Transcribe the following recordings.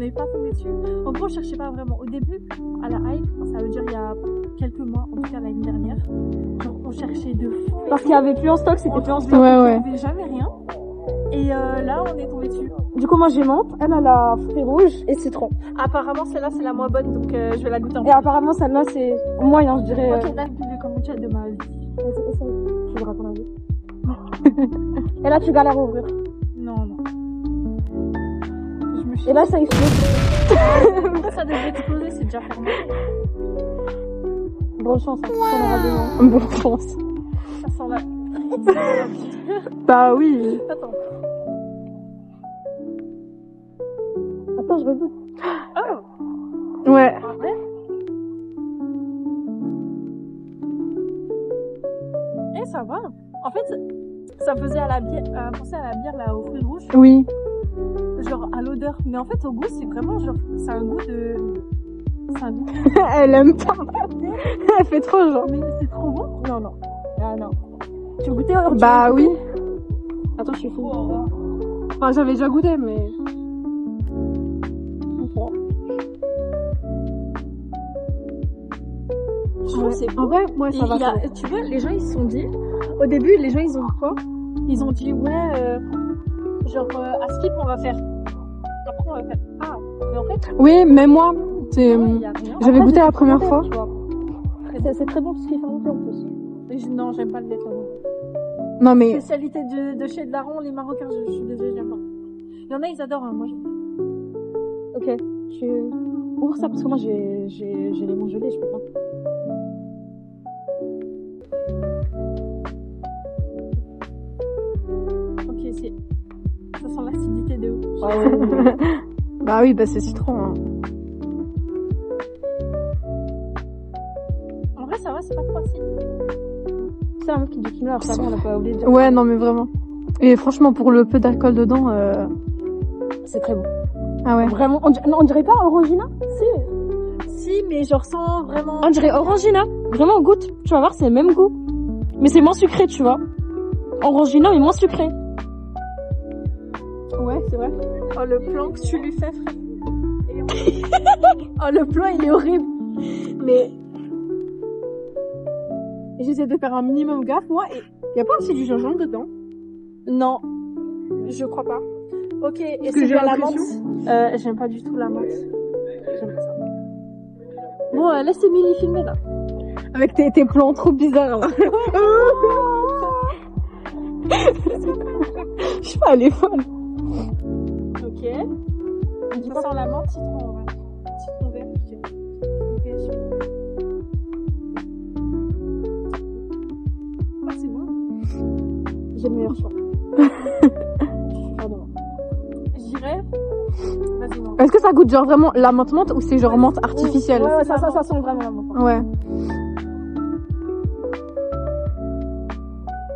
n'est pas tombé dessus. En gros, je cherchais pas vraiment. Au début, à la hype, ça veut dire il y a quelques mois, en tout cas l'année dernière, genre on cherchait de fou. Parce qu'il y avait plus en stock, c'était plus en stock. On trouvait jamais rien. Et là, on est tombé dessus. Du coup, moi j'ai menthe, elle a la fruit rouge et citron. Apparemment, celle-là, c'est la moins bonne, donc je vais la goûter un peu. Et apparemment, celle-là, c'est moyen, je dirais. Ok, la plus de kombucha de ma vie. Tu verras ton avis. Et là, tu galères à ouvrir. Non. Je me suis... Et là, ça explose. Ça devait exploser, c'est déjà fermé. Bonne chance, hein. On aura besoin. Bonne chance. Ça sent la... Bah oui. Attends, je regoute. oh, Ouais. Et ça va. En fait, ça faisait à la bière, penser à la bière là, aux fruits rouges, Oui. genre à l'odeur. Mais en fait, au goût, c'est vraiment genre, c'est un goût de... C'est un goût... Elle aime pas. Elle fait trop genre. Mais c'est trop bon. Non. Ah non. Tu veux goûter alors? Bah oui. Attends, je suis fou. Enfin, j'avais déjà goûté, mais. Je trouve que c'est En bon. vrai, ouais, ça va. Tu vois, les gens ils se sont dit, au début, les gens ils ont dit quoi? Ils ont dit, ouais, genre à Skip on va faire. Après on va faire. Ah, mais en fait, Oui, mais moi, c'est. non, il y a rien. J'avais goûté la première fois. C'est très bon parce qu'il fait monter en plus. Non, j'aime pas le lait. Non, mais. Spécialité de chez Daron, les Marocains, je suis désolée, j'aime pas. Il y en a, ils adorent, hein, moi j'aime. Ok. Tu ouvres ça parce que moi j'ai les mains gelées, je peux pas. Ok, c'est. Ça sent l'acidité de ouf. Ah ouais. Bah oui, bah c'est citron. Hein. En vrai, ça va, c'est pas trop acide. C'est un mec qui dit qu'il meurt, ça va, on l'a pas oublié de dire. Ouais, non, mais vraiment. Et franchement, pour le peu d'alcool dedans, C'est très bon. ah ouais. Vraiment, on dirait pas Orangina? Si, mais genre sans vraiment. On dirait Orangina. Vraiment, goûte. Tu vas voir, c'est le même goût. Mais c'est moins sucré, tu vois. Orangina, mais moins sucré. Ouais, c'est vrai. Oh, le plan que tu lui fais, frère. Oh, le plan, il est horrible. Mais. J'essaie de faire un minimum gaffe, moi, et y a pas aussi du gingembre dedans? Non, je crois pas. Ok, et que c'est j'ai bien la menthe. l'impression. J'aime pas du tout la menthe. J'aime pas ça. Bon, laisse Emily filmer là. Avec tes plans trop bizarres, là. Je sais pas, elle est folle. Ok. Ça sent la menthe, citron vert. Citron vert, ok. Ah, c'est bon. J'ai le meilleur choix. Pardon. J'irais. Vas-y, non. Est-ce que ça goûte genre vraiment la menthe ou c'est genre menthe artificielle? Ouais, ça sent vraiment la menthe. Ouais.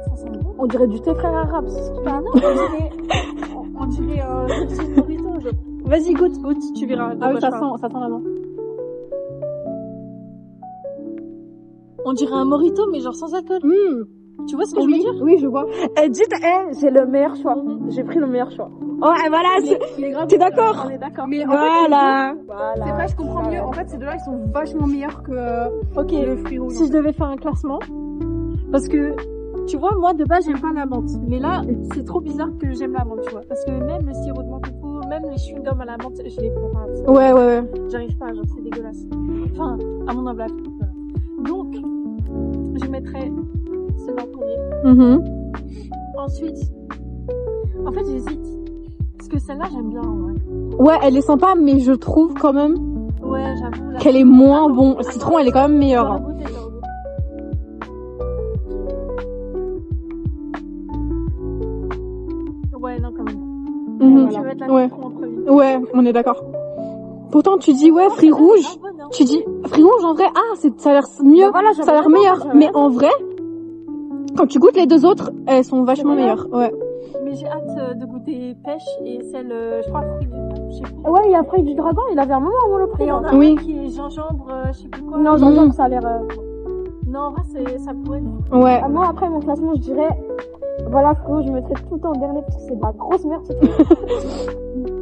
Ça sent bon. On dirait du thé frère arabe. Mais non, on dirait un petit burrito. Genre. Vas-y, goûte, tu verras. Ah oui, De ça quoi je parle. sent la menthe. On dirait un morito, mais genre sans alcool. Tu vois ce que je veux dire? Oui, je vois. Elle dit, j'ai le meilleur choix. J'ai pris le meilleur choix. Oh, et voilà, t'es d'accord? On est d'accord. Mais Voilà. c'est vrai, je comprends mieux. En fait, ces deux-là, ils sont vachement meilleurs que Ok, le fruit rouge. si je devais faire un classement, parce que tu vois, moi de base j'aime pas la menthe, mais là c'est trop bizarre que j'aime la menthe, tu vois, parce que même le sirop de menthe et tout, même les chewing-gums à la menthe, je les prends pas. Ouais. J'arrive pas, genre c'est dégueulasse. Enfin, à mon humble avis. Voilà. Donc, je mettrais celle-là en premier. Ensuite, en fait j'hésite, parce que celle-là j'aime bien, ouais. Ouais, elle est sympa, mais je trouve quand même Ouais, j'avoue. qu'elle est moins bon. Le citron, elle est quand même meilleure. J'aurais Hein. goûté, j'aurais goûté. Ouais, non, quand même. Mhm. Tu veux mettre la Ouais. citron en premier. Ouais, on est d'accord. Pourtant, tu dis ouais, fruits rouges. Tu dis fruits rouges en vrai, ça a l'air mieux, Bah voilà, ça a l'air j'avais meilleur. raison, Mais en vrai, quand tu goûtes les deux autres, elles sont vachement meilleures. Ouais. Mais j'ai hâte de goûter pêche et celle, je crois, fruit du... je sais plus. Ouais, il y a Fruit du Dragon, il avait un moment avant le Et prix. il y en a Oui. un qui est gingembre, je sais plus quoi. Non, j'entends que ça a l'air. Non, en vrai, ça pourrait... Ouais. Moi, après mon classement, je dirais. Voilà, frérot, je mettrais tout le temps en dernier parce que c'est de la grosse merde.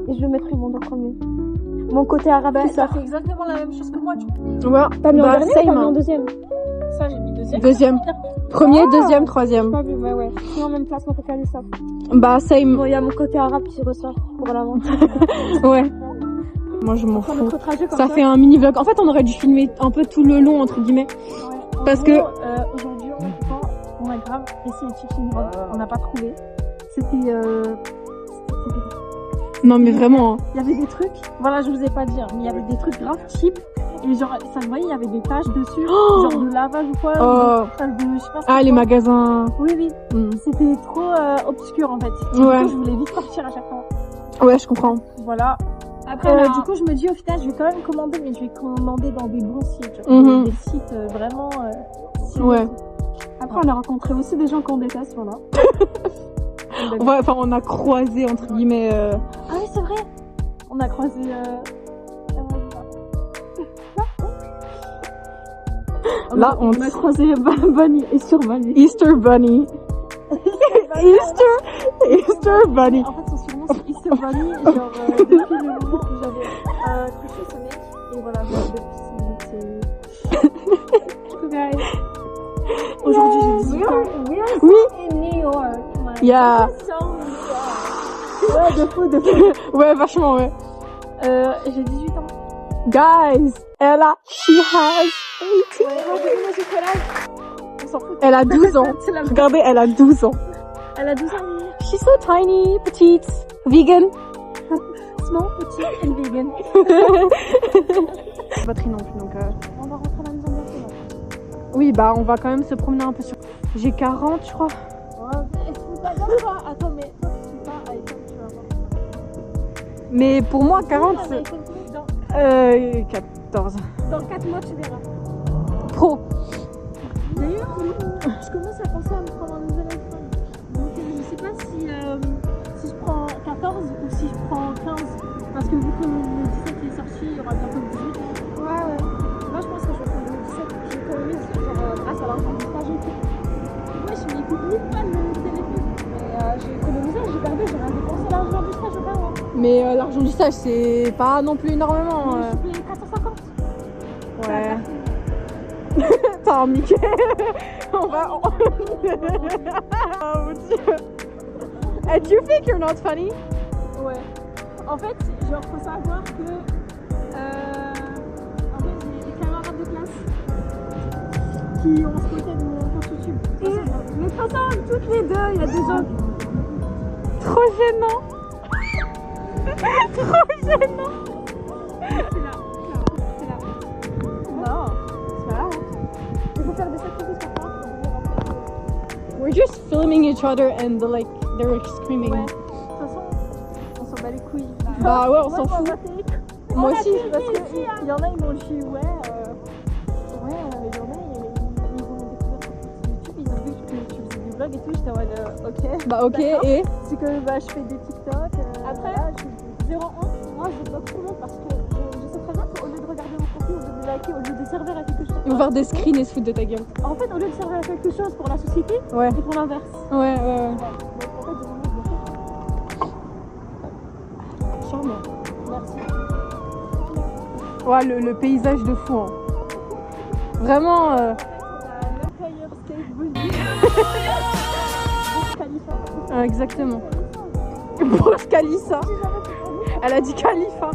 Et je le mettrais mon en premier. Mon côté arabe, Ça fait exactement la même chose que moi, tu vois. Ouais. T'as mis en dernier ou t'as mis same, en hein. deuxième? Ça, j'ai mis deuxième. Deuxième. Premier, deuxième, J'ai troisième. pas vu, ouais. C'est en même place, mon côté ça. Bah, same. Bon, il y a mon côté arabe qui ressort pour l'avant. Ouais. Moi, je m'en Pour fous. notre trajet comme Ça fait un mini vlog. En fait, on aurait dû filmer un peu tout le long, entre guillemets. Ouais. Parce En que- gros, aujourd'hui, on a grave essayé de chercher une robe. On n'a pas trouvé. C'était Non, mais vraiment. Hein. il y avait des trucs, voilà, je vous ai pas dit, hein, mais il y avait des trucs grave cheap. Et genre, ça se voyait, il y avait des taches dessus, Oh genre de lavage ou quoi. Oh. Des taches de, je sais pas Ah, les quoi. magasins. Oui, oui. Hmm. C'était trop obscur en fait. Ouais. Du coup, je voulais vite partir à chaque fois. Ouais, je comprends. Voilà. Après, Du coup, je me dis au final, je vais quand même commander, mais je vais commander dans des bons sites. Mhm. Des sites vraiment. Ouais. Après, on a rencontré aussi des gens qu'on déteste, voilà. Ouais, enfin, on a croisé, entre guillemets. Ah oui, c'est vrai. On a croisé. Là, on a croisé Bunny et sur Bunny. Easter Bunny. Easter Bunny. En fait, son surnom c'est Easter Bunny. Genre, depuis le moment où j'avais couché ce mec. Et voilà, depuis ce mec, c'est. Du coup, guys. Aujourd'hui, j'ai 18 ans. Oui. In New York. Yeah. Ouais, de fou. Ouais, vachement, ouais. J'ai 18 ans. Guys, Ella, she has 18. On s'en fout. Elle a 12 ans. C'est la Regardez, elle a 12 ans. Elle a 12 ans. She's so tiny, petite, vegan. Small, petit and vegan. Batterie non plus, donc... On va rentrer à la maison bientôt. Là. Oui, bah, on va quand même se promener un peu sur... J'ai 40, je crois. Est-ce que t'as d'accord? Attends, mais toi, tu suis pas iPhone, tu vas voir. Mais pour moi, 40, Dans, c'est... 14. dans 4 mois, tu verras. Pro. D'ailleurs, je commence à penser à me prendre un nouvel iPhone. Donc, je sais pas si je prends 14 ou si je prends 15. Parce que vu que le 17 est sorti, il y aura bientôt le 18. Ouais. Moi, je pense que je vais prendre le 17. J'économise, genre, grâce à l'argent du stage et tout. Moi, je m'écoute même pas le téléphone. Mais j'ai économisé, j'ai gardé, j'ai rien dépensé l'argent du stage, pas moi. Mais l'argent du stage, c'est pas non plus énormément. Je suis payée 450. Ouais. Attends, Mickey. On va... oh mon dieu. And you think you're not funny? Ouais. En fait, genre, faut savoir que. En fait, j'ai des camarades de classe qui ont spoté de mon compte YouTube. Mais pas ça, toutes les deux, il y a des gens. Trop gênant. Trop gênant. C'est là. Non, c'est pas grave. Il faut faire des sacrifices par contre. We're just filming each other and like they're screaming. Ouais. De toute façon, on s'en bat les couilles. Bah ouais, on s'en fout. Moi aussi. Parce qu'il y en a, ils m'ont dit, il y en a, ils ont découvert sur YouTube, ils ont vu que tu faisais des vlogs et tout, j'étais en mode, ok. Bah ok, D'accord. et C'est que bah, je fais des TikTok. Après, voilà, je fais zéro honte. Moi, je bloque tout le monde parce que je sais très bien qu'au lieu de regarder mon contenu, au lieu de liker, au lieu de servir à quelque chose. ils vont faire des screens et se foutre de ta gueule. En fait, au lieu de servir à quelque chose pour la société, Ouais. ils font l'inverse. Ouais. Donc, en fait, j'ai vraiment bloqué. Charmant. Merci. Ouais, le paysage de fou. Hein. Vraiment. On a l'Empire State Building. Burj Khalifa. Exactement. Burj Khalifa. Elle a dit Khalifa.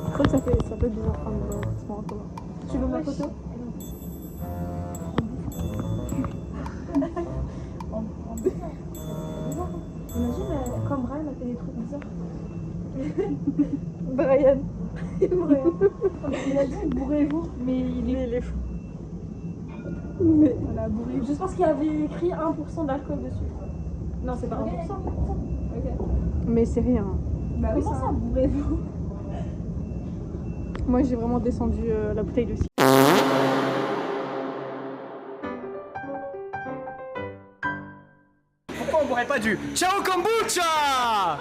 Je crois que ça peut être bizarre quand même. Tu veux ma photo? Imagine comme Brian a fait des trucs bizarres. Brian. Il a dit bourrez-vous, mais il est fou. Mais voilà, bourrez-vous. Juste parce qu'il avait écrit 1% d'alcool dessus. Non, c'est pas 1%. Ok. Mais c'est rien. Bah oui, ça, bourrez-vous. Moi j'ai vraiment descendu la bouteille de cidre. Pourquoi on boirait pas du Ciao Kombucha?